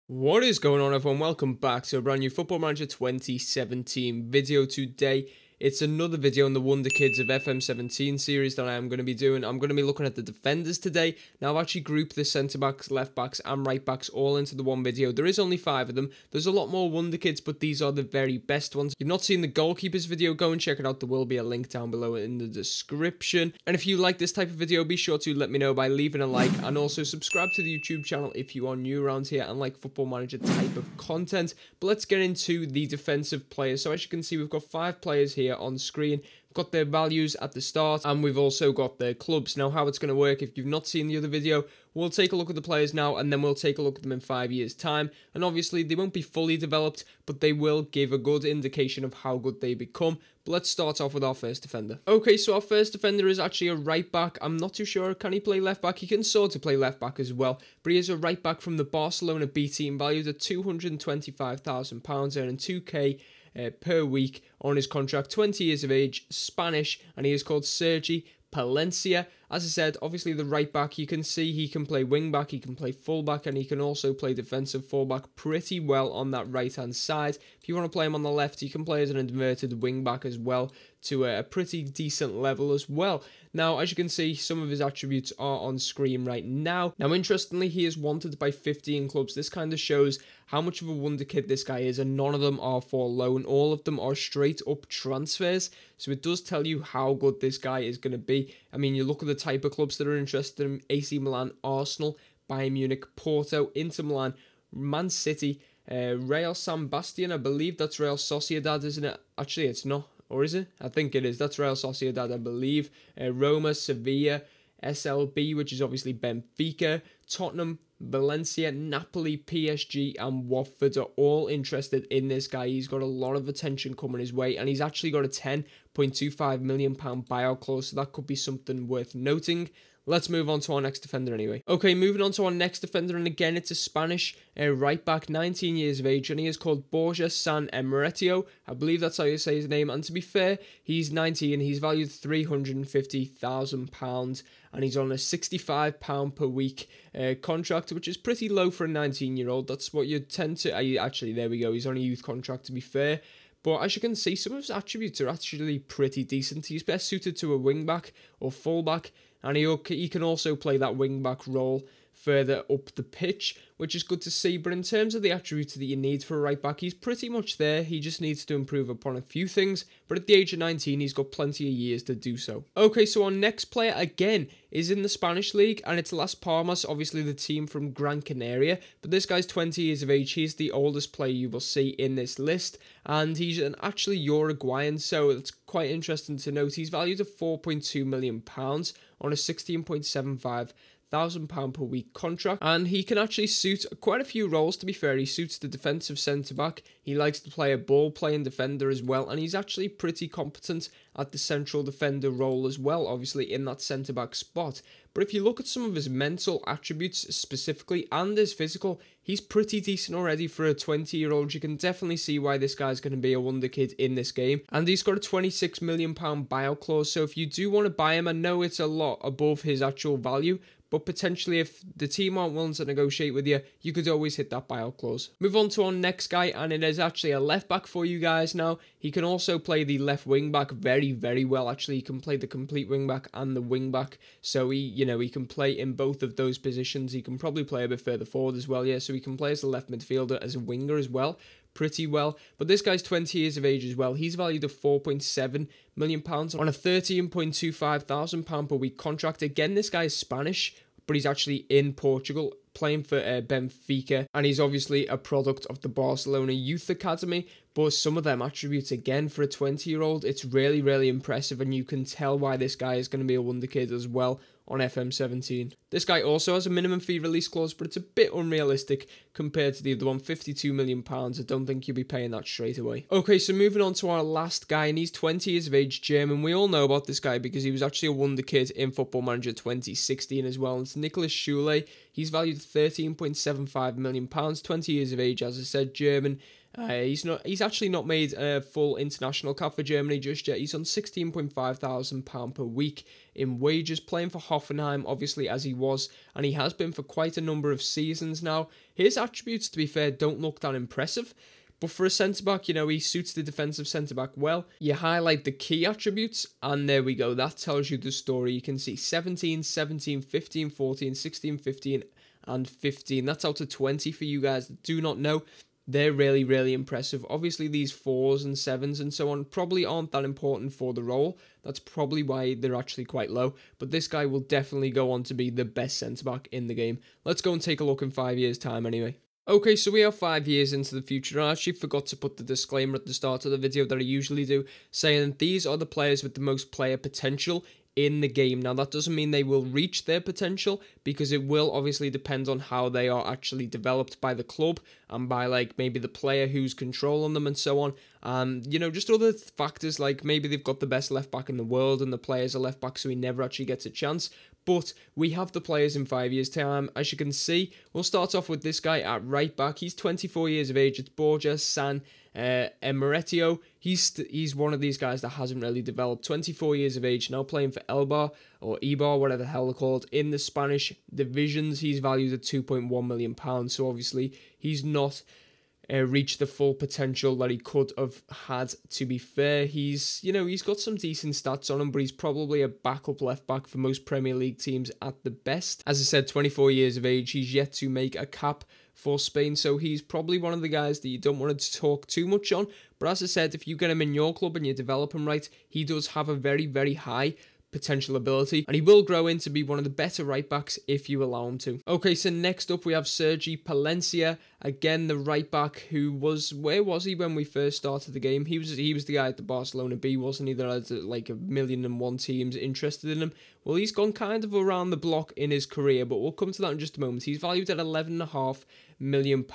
What is going on, everyone? Welcome back to a brand new Football Manager 2017 video today. It's another video on the Wonder Kids of FM17 series that I am going to be doing. I'm going to be looking at the defenders today. Now, I've actually grouped the centre-backs, left-backs and right-backs all into the one video. There is only 5 of them. There's a lot more Wonder Kids, but these are the very best ones. If you've not seen the goalkeepers video, go and check it out. There will be a link down below in the description. And if you like this type of video, be sure to let me know by leaving a like and also subscribe to the YouTube channel if you are new around here and like Football Manager type of content. But let's get into the defensive players. So as you can see, we've got 5 players here on screen. We've got their values at the start and we've also got their clubs. Now, how it's going to work, if you've not seen the other video, we'll take a look at the players now and then we'll take a look at them in 5 years time. And obviously they won't be fully developed, but they will give a good indication of how good they become. But let's start off with our first defender. Okay, so our first defender is actually a right back. I'm not too sure, can he play left back? He can sort of play left back as well, but he is a right back from the Barcelona B team, valued at £225,000, earning 2k per week on his contract, 20 years of age, Spanish, and he is called Sergey. Palencia. As I said, obviously the right back, you can see he can play wing back, he can play full back, and he can also play defensive fullback pretty well on that right hand side. If you want to play him on the left, you can play as an inverted wing back as well to a pretty decent level as well. Now, as you can see, some of his attributes are on screen right now. Now, interestingly, he is wanted by 15 clubs. This kind of shows how much of a wonder kid this guy is, and none of them are for loan. All of them are straight up transfers. So it does tell you how good this guy is going to be. I mean, you look at the type of clubs that are interested in: AC Milan, Arsenal, Bayern Munich, Porto, Inter Milan, Man City, Real San Bastian. I believe that's Real Sociedad, isn't it? Actually, it's not. Or is it? I think it is. That's Real Sociedad, I believe. Roma, Sevilla, SLB, which is obviously Benfica, Tottenham, Valencia, Napoli, PSG and Watford are all interested in this guy. He's got a lot of attention coming his way, and he's actually got a £10.25 million buyout clause, so that could be something worth noting. Let's move on to our next defender anyway. Okay, moving on to our next defender, and again, it's a Spanish right back, 19 years of age, and he is called Borja San Emeterio. I believe that's how you say his name, and to be fair, he's 19, he's valued £350,000, and he's on a £65 per week contract, which is pretty low for a 19-year-old. That's what you tend to... Actually, there we go, he's on a youth contract, to be fair. But as you can see, some of his attributes are actually pretty decent. He's best suited to a wing-back or full-back, and he can also play that wing-back role further up the pitch, which is good to see. But in terms of the attributes that you need for a right back, he's pretty much there. He just needs to improve upon a few things, but at the age of 19, he's got plenty of years to do so. Okay, so our next player, again, is in the Spanish league, and it's Las Palmas, obviously the team from Gran Canaria, but this guy's 20 years of age. He's the oldest player you will see in this list, and he's actually Uruguayan, so it's quite interesting to note. He's valued at £4.2 million on a £16.75 £1,000 per week contract, and he can actually suit quite a few roles. To be fair, he suits the defensive centre-back, he likes to play a ball-playing defender as well, and he's actually pretty competent at the central defender role as well, obviously in that centre-back spot. But if you look at some of his mental attributes specifically and his physical, he's pretty decent already for a 20-year-old. You can definitely see why this guy's going to be a wonder kid in this game. And he's got a £26 million buyout clause, so if you do want to buy him, I know it's a lot above his actual value, but potentially if the team aren't willing to negotiate with you, you could always hit that buyout clause. Move on to our next guy, and it is actually a left back for you guys now. He can also play the left wing back very, very well. Actually, he can play the complete wing back and the wing back. So he can play in both of those positions. He can probably play a bit further forward as well, yeah. So he can play as a left midfielder, as a winger as well, pretty well. But this guy's 20 years of age as well. He's valued at £4.7 million on a £13.25 per week contract. Again, this guy is Spanish, but he's actually in Portugal, playing for Benfica, and he's obviously a product of the Barcelona Youth Academy. But some of them attributes, again, for a 20-year-old, it's really, really impressive, and you can tell why this guy is going to be a wonder kid as well on FM17. This guy also has a minimum fee release clause, but it's a bit unrealistic compared to the other one, £52 million. I don't think you'll be paying that straight away. Okay, so moving on to our last guy, and he's 20 years of age, German. We all know about this guy because he was actually a wonder kid in Football Manager 2016 as well. It's Niklas Süle. He's valued at £13.75 million, 20 years of age, as I said, German. He's actually not made a full international cap for Germany just yet. He's on £16,500 per week in wages, playing for Hoffenheim, obviously, as he was, and he has been for quite a number of seasons now. His attributes, to be fair, don't look that impressive. But for a centre-back, you know, he suits the defensive centre-back well. You highlight the key attributes, and there we go. That tells you the story. You can see 17, 17, 15, 14, 16, 15, and 15. That's out of 20 for you guys that do not know. They're really, really impressive. Obviously, these 4s and 7s and so on probably aren't that important for the role. That's probably why they're actually quite low. But this guy will definitely go on to be the best centre-back in the game. Let's go and take a look in 5 years' time anyway. Okay, so we are 5 years into the future. I actually forgot to put the disclaimer at the start of the video that I usually do, saying that these are the players with the most player potential in the game. Now, that doesn't mean they will reach their potential, because it will obviously depend on how they are actually developed by the club and by, like, maybe the player who's controlling them and so on. And, you know, just other factors, like maybe they've got the best left back in the world and the player's a left back, so he never actually gets a chance. But we have the players in 5 years' time. As you can see, we'll start off with this guy at right back. He's 24 years of age. It's Borja Emeterio. He's one of these guys that hasn't really developed. 24 years of age, now playing for Elbar or Eibar, whatever the hell they're called, in the Spanish divisions. He's valued at £2.1 million. So obviously he's not reach the full potential that he could have had. To be fair, he's got some decent stats on him, but he's probably a backup left back for most Premier League teams at the best. As I said, 24 years of age, he's yet to make a cap for Spain, so he's probably one of the guys that you don't want to talk too much on. But as I said, if you get him in your club and you develop him right, he does have a very, very high potential ability, and he will grow into be one of the better right backs if you allow him to. Okay, so next up we have Sergey, Palencia, again the right back who was, where was he when we first started the game? He was the guy at the Barcelona B, wasn't he? That had like 1,000,001 teams interested in him. Well, he's gone kind of around the block in his career, but we'll come to that in just a moment. He's valued at £11.5 million.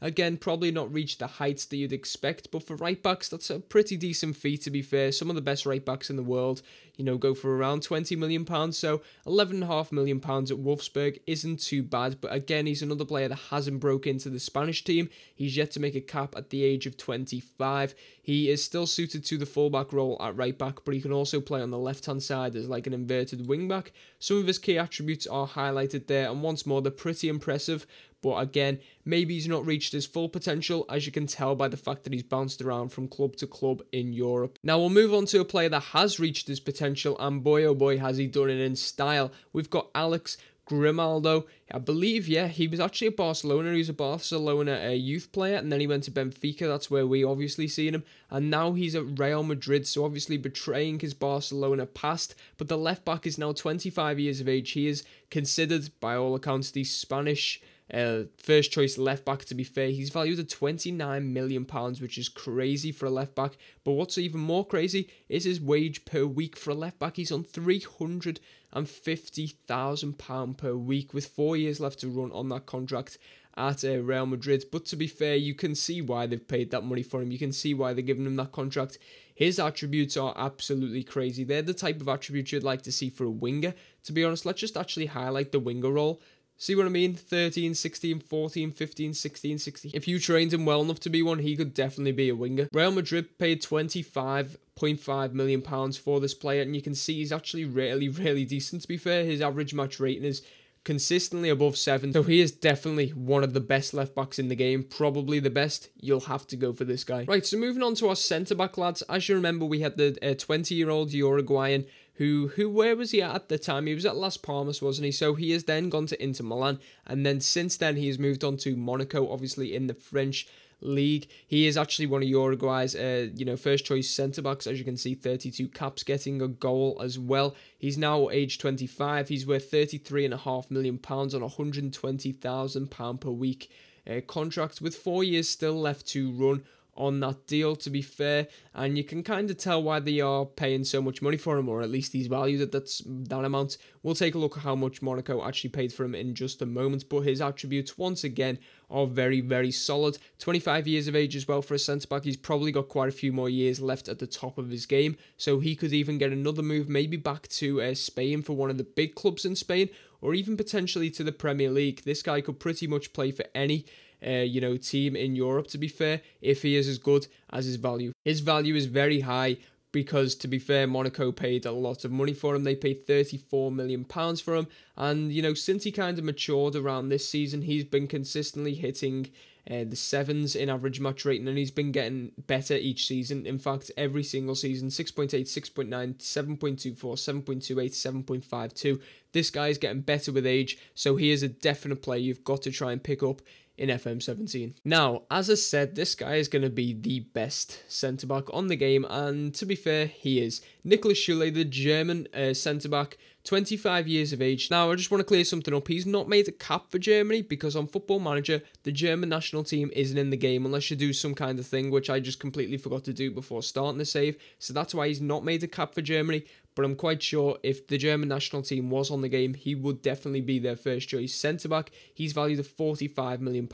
Again, probably not reached the heights that you'd expect, but for right backs, that's a pretty decent feat, to be fair. Some of the best right backs in the world, you know, go for around £20 million, so £11.5 million at Wolfsburg isn't too bad. But again, he's another player that hasn't broke into the Spanish team. He's yet to make a cap at the age of 25. He is still suited to the fullback role at right back, but he can also play on the left-hand side as like an inverted wing back. Some of his key attributes are highlighted there, and once more, they're pretty impressive. But again, maybe he's not reached his full potential, as you can tell by the fact that he's bounced around from club to club in Europe. Now we'll move on to a player that has reached his potential, and boy oh boy has he done it in style. We've got Alex Grimaldo. I believe, yeah, he was actually at Barcelona. He was a Barcelona youth player, and then he went to Benfica. That's where we obviously seen him. And now he's at Real Madrid, so obviously betraying his Barcelona past. But the left back is now 25 years of age. He is considered, by all accounts, the Spanish first choice left back. To be fair, he's valued at £29 million, which is crazy for a left back. But what's even more crazy is his wage per week for a left back. He's on £350,000 per week, with 4 years left to run on that contract at Real Madrid. But to be fair, you can see why they've paid that money for him. You can see why they're giving him that contract. His attributes are absolutely crazy. They're the type of attributes you'd like to see for a winger. To be honest, let's just actually highlight the winger role. See what I mean? 13, 16, 14, 15, 16, 16. If you trained him well enough to be one, he could definitely be a winger. Real Madrid paid £25.5 million for this player, and you can see he's actually really, really decent, to be fair. His average match rating is consistently above 7, so he is definitely one of the best left backs in the game, probably the best. You'll have to go for this guy. Right, so moving on to our centre-back lads. As you remember, we had the 20-year-old Uruguayan who where was he at the time? He was at Las Palmas, wasn't he? So he has then gone to Inter Milan, and then since then he has moved on to Monaco, obviously in the French league. He is actually one of Uruguay's first choice centre backs. As you can see, 32 caps, getting a goal as well. He's now age 25. He's worth £33.5 million on £120,000 per week contract, with 4 years still left to run on that deal, to be fair. And you can kind of tell why they are paying so much money for him, or at least he's valued at that amount. We'll take a look at how much Monaco actually paid for him in just a moment, but his attributes once again are very, very solid. 25 years of age as well for a centre-back. He's probably got quite a few more years left at the top of his game, so he could even get another move, maybe back to Spain for one of the big clubs in Spain, or even potentially to the Premier League. This guy could pretty much play for any team in Europe, to be fair, if he is as good as his value. His value is very high because, to be fair, Monaco paid a lot of money for him. They paid £34 million for him. And, since he kind of matured around this season, he's been consistently hitting the sevens in average match rating, and he's been getting better each season. In fact, every single season, 6.8, 6.9, 7.24, 7.28, 7.52. This guy is getting better with age, so he is a definite player you've got to try and pick up in FM17. Now, as I said, this guy is going to be the best centre-back on the game, and to be fair, he is. Niklas Süle, the German centre-back, 25 years of age. Now, I just want to clear something up. He's not made a cap for Germany because on Football Manager, the German national team isn't in the game unless you do some kind of thing, which I just completely forgot to do before starting the save. So that's why he's not made a cap for Germany. But I'm quite sure if the German national team was on the game, he would definitely be their first choice centre-back. He's valued at £45 million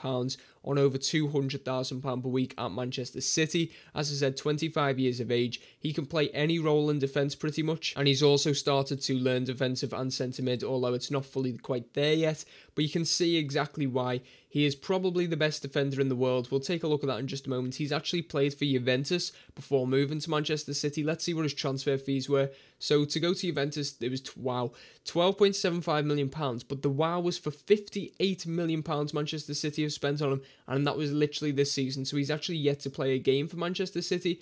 on over £200,000 per week at Manchester City. As I said, 25 years of age. He can play any role in defence pretty much. And he's also started to learn defensive and centre mid, although it's not fully quite there yet. But you can see exactly why. He is probably the best defender in the world. We'll take a look at that in just a moment. He's actually played for Juventus before moving to Manchester City. Let's see what his transfer fees were. So to go to Juventus, it was, wow, £12.75 million. But the wow was for £58 million Manchester City have spent on him. And that was literally this season. So he's actually yet to play a game for Manchester City.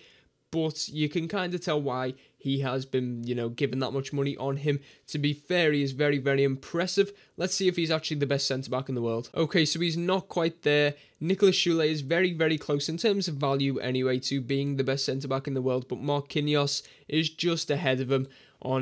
But you can kind of tell why he has been, given that much money on him. To be fair, he is very, very impressive. Let's see if he's actually the best centre-back in the world. Okay, so he's not quite there. Niklas Süle is very, very close in terms of value anyway to being the best centre-back in the world. But Marquinhos is just ahead of him on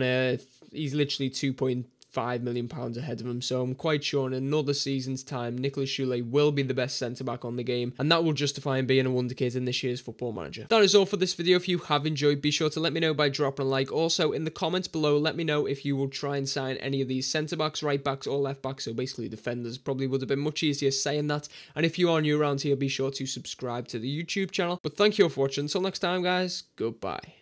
he's literally £2.5 million ahead of him, so I'm quite sure in another season's time, Niklas Süle will be the best centre-back on the game, and that will justify him being a wonder kid in this year's Football Manager. That is all for this video. If you have enjoyed, be sure to let me know by dropping a like. Also, in the comments below, let me know if you will try and sign any of these centre-backs, right-backs, or left-backs, so basically defenders. Probably would have been much easier saying that, and if you are new around here, be sure to subscribe to the YouTube channel. But thank you all for watching. Until next time, guys, goodbye.